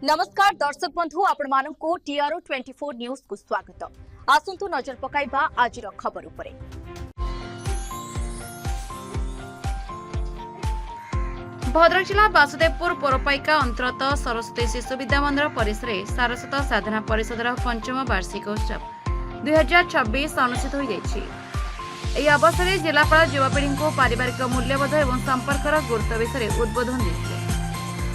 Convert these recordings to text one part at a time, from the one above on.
नमस्कार दर्शक बंधु आपण मानक टीआरओ 24 न्यूज को स्वागत। आसंतु नजर पकाइबा आज खबर उपरे। भद्रक जिला वासुदेवपुर पौरपालिका अंतर्गत सरस्वती शिशु विद्या मंदिर परिसर सारस्वत साधना परिषदर पंचम वार्षिक उत्सव 2026 अनुष्ठित हो जाइछि। ଏହି ଅବସରରେ ଜିଲ୍ଲାପାଳ ଯୁବପିଢ଼ିଙ୍କୁ ପାରିବାରିକ ମୂଲ୍ୟବୋଧ ଏବଂ ସମ୍ପର୍କର ଗୁରୁତ୍ୱ ବିଷୟରେ ଉଦ୍ବୋଧନ ଦେଇଥିଲେ।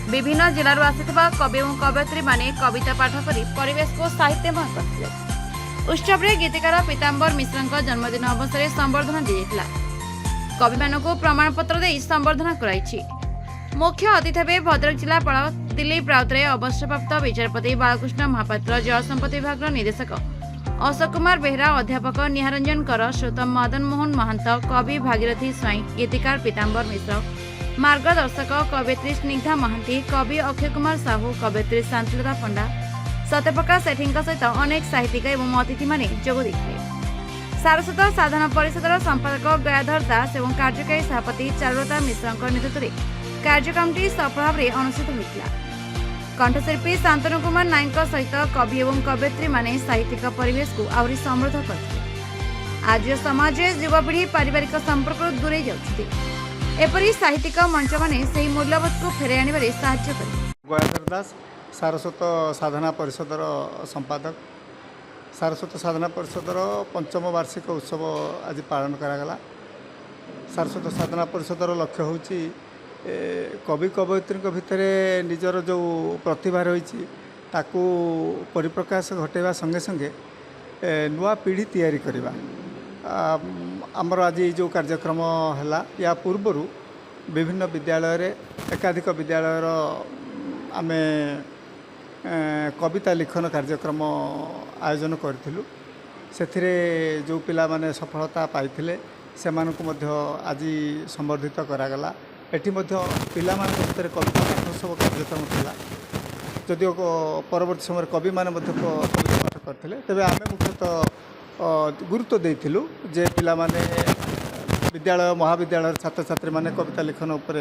ବିଭିନ୍ନ ଜିଲ୍ଲାରୁ ଆସିଥିବା କବି ଏବଂ କବୟିତ୍ରୀମାନେ କବିତା ପାଠ କରି ପରିବେଶକୁ ସାହିତ୍ୟମୟ କରିଥିଲେ। ଉତ୍ସବରେ ଗୀତିକାର ପୀତାମ୍ବର ମିଶ୍ରଙ୍କ ଜନ୍ମଦିନ ଅବସରରେ ସମ୍ବର୍ଦ୍ଧନା ଦିଆଯାଇଥିଲା। କବିମାନଙ୍କୁ ପ୍ରମାଣପତ୍ର ଦେଇ ସମ୍ବର୍ଦ୍ଧନା କରାଯାଇଛି। ମୁଖ୍ୟ ଅତିଥି ଭାବେ ଭଦ୍ରକ ଜିଲ୍ଲାପାଳ ଦିଲ୍ଲୀପ ରାଉତରାୟ, ଅବସରପ୍ରାପ୍ତ ବିଚାରପତି ବାଳକୃଷ୍ଣ ମହାପାତ୍ର, ଜଳସମ୍ପତ୍ତି ବିଭାଗର ନିର୍ଦ୍ଦେଶକ अशोक कुमार बेहरा, अध्यापक निहारंजन कर, श्रोतम मदन मोहन महंत, कवि भागीरथी स्वाई, गीतिकार पीताम्बर मिश्र, मार्गदर्शक कवयित्री स्निग्धा महांती, कवि अक्षय कुमार साहू, कवयित्री शांतिलता पंडा, सत्यप्रकाश सेठी सहित अनेक साहित्यिक एवं अतिथि माने जोग देथिले। सारस्वत साधना परिषदर संपादक गयाधर दास एवं कार्यकारी सभापति चारुलता मिश्रଙ୍କ नेतृत्वରେ कार्यक्रमटी सफल भाव अनुष्ठित होइतिला। कंठशिल्पी शांतनु कुमार नायक सहित कवि एवं कवयित्री माने साहित्यिक परिवेश को आहरी समृद्ध करथिले। आज समाज युवपीढ़ी पारिवारिक संपर्क दूरे जाउछथि। एपरि साहित्यिक मंच माने सेही मूल्यबोध को फेरे आनिबारे सहायता करे। गयाधर दास सारस्वत साधना परिषदर संपादक। सारस्वत साधना परिषदर पंचम वार्षिक उत्सव आज पालन करागला। सारस्वत साधना परिषदर लक्ष्य होची कवि कवयित्री भितर निजर जो प्रतिभा रही ताकू परिप्रकाश घटेवा संगे संगे नुआ पीढ़ी तैयारी करवा। आमर आज जो कार्यक्रम है या पूर्वर विभिन्न विद्यालय एकाधिक विद्यालय आमे कविता लिखन कार्यक्रम आयोजन करूँ। से जो पिला माने सफलता पाइथिले सेमानकु मध्य आज संबर्धित करागला। एटी पिला भितर कविता पाठ सब कार्यक्रम था। जदिओ परवर्ती समय कवि मैंने कविता पाठ करते तेज आम मुख्यतः गुरुत्व देइथिलु जे पिला माने विद्यालय महाविद्यालय छात्र छात्री माने कविता लिखन उपर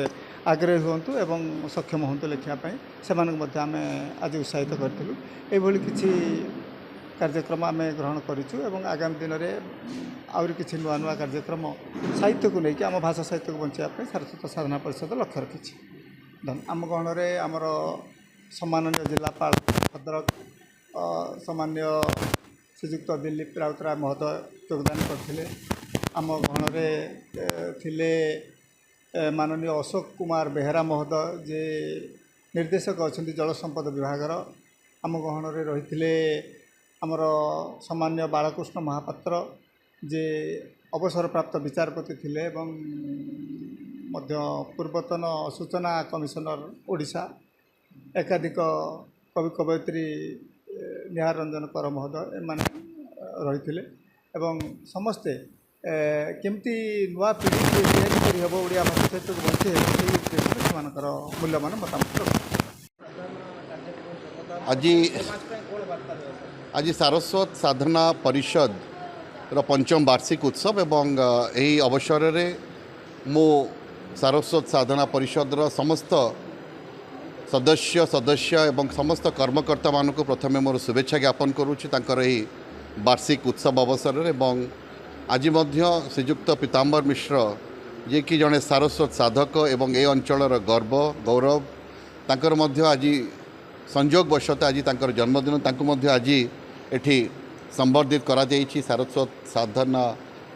आग्रही हुंतु एवं सक्षम हुंतु लिखापी से आम आज उत्साहित करूँ। ये किसी कार्यक्रम आम ग्रहण करूँ एवं आगामी दिन में आउरी किसी नुआ नुआ कार्यक्रम साहित्य को लेकिन आम भाषा साहित्य को बचाई सारस्वत साधना परिषद लक्ष्य रखी। आम गहन में आमर सम्माननीय जिलापाल भद्रक सम्मान्य श्रीजुक्त दिलीप राउतराय महोदय योगदान करते। आम गहन में माननीय अशोक कुमार बेहरा महोदय जे निर्देशक अच्छा जलसंपद विभागर। आम गहन में रही आमर सम्मान्य बालकृष्ण महापात्र जे अवसर प्राप्त विचारपति थिले एवं मध्य पूर्वतन सूचना कमिशनर ओडिशा, एकाधिक कवि कवयित्री निहारंजन कर महोदय एमाने रही एवं समस्ते केमती नुआ पीढ़ी तैयारी करी हबो ओडिया भाषा साहित्य को बंचे से उद्देश्य सेमानकर मूल्यवान मतामत। आज सारस्वत साधना परिषद पंचम वार्षिक उत्सव एवं यही अवसर में मो सारस्वत साधना परिषद समस्त सदस्य एवं समस्त कर्मकर्ता मानक प्रथमे मोर शुभेच्छा ज्ञापन करुच्ची वार्षिक उत्सव अवसर में। आज श्रीजुक्त पीताम्बर मिश्र जे कि जड़े सारस्वत साधक एवं ए अंचलर गर्व गौरव तांकर आज संजोग वशत आज जन्मदिन आज एठी संबर्धित करा जाइछि सारस्वत साधना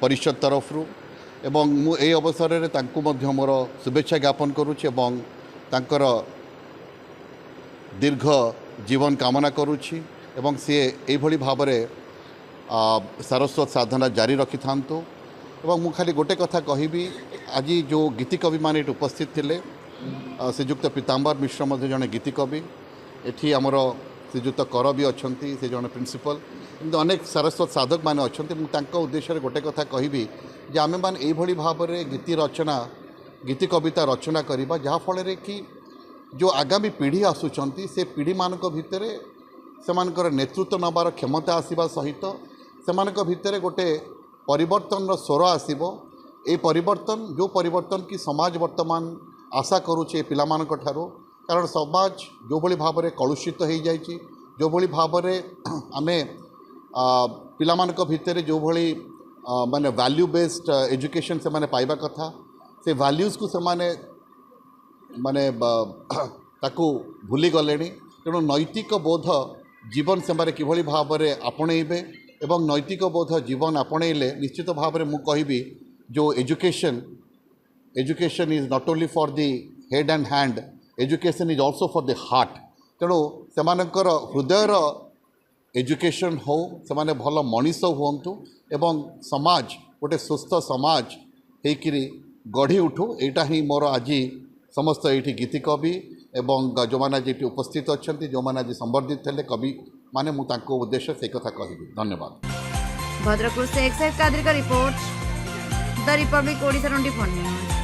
परिषद तरफ एवं मु ए अवसर में तांकु मध्य मोर शुभेच्छा ज्ञापन करुच्ची एवं तांकर दीर्घ जीवन कामना करुच्ची एवं सी एभली भाव सारस्वत साधना जारी रखि थांतु। एवं मु खाली गोटे कथा कहबी आज जो गीति कवि माने उपस्थित थिले श्रीजुक्त पीताम्बर मिश्र मध्य जड़े गीति कवि एठी आमर श्रीजुक्त कर भी अच्छा से जड़े प्रिंसिपल अनेक सारस्वत साधक मैंने अच्छा उद्देश्य गोटे कथा कहबी जे आमे मान एभली भाव गीति रचना गीति कविता रचना करवा जहाँफल कि जो आगामी पीढ़ी आसुंच से पीढ़ी मान भितर से नेतृत्व नबार क्षमता आसवा सहित से भितर गोटे परिवर्तन स्वर आसो। ये परिवर्तन जो परिवर्तन कि समाज वर्तमान आशा करुचे पिलामानक ठारो कारण समाज जो भली भाव में कलुषित हो जाइए जो भली भाव में आम पिलामानक भितर जो भली माने वैल्यू बेस्ड एजुकेशन से माने पाइबा कथा से वैल्यूज को से माने माने ताकू भूली गले तेणु नैतिक बोध जीवन से किभली भाव में आपणेबे एवं नैतिक बोध जीवन आपणेले निश्चित भाव में मुझे कहबी जो education is not only for the head and hand education is also for the heart तेणु सेमानकर हृदयर एजुकेशन हो से भल मनीष हुंतु एवं समाज गोटे सुस्थ समाज होकरी गढ़ी उठू यहाँ ही मोर आज समस्त ये गीति कवि एवं जो मैंने आज उपस्थित अच्छा जो मैंने आज संबर्धित थे कवि माने मु तांको उद्देश्य से कथा कहबी धन्यवाद। भद्रकରୁ से एक्साइट कादरी का report the Republic Odisha 24 news.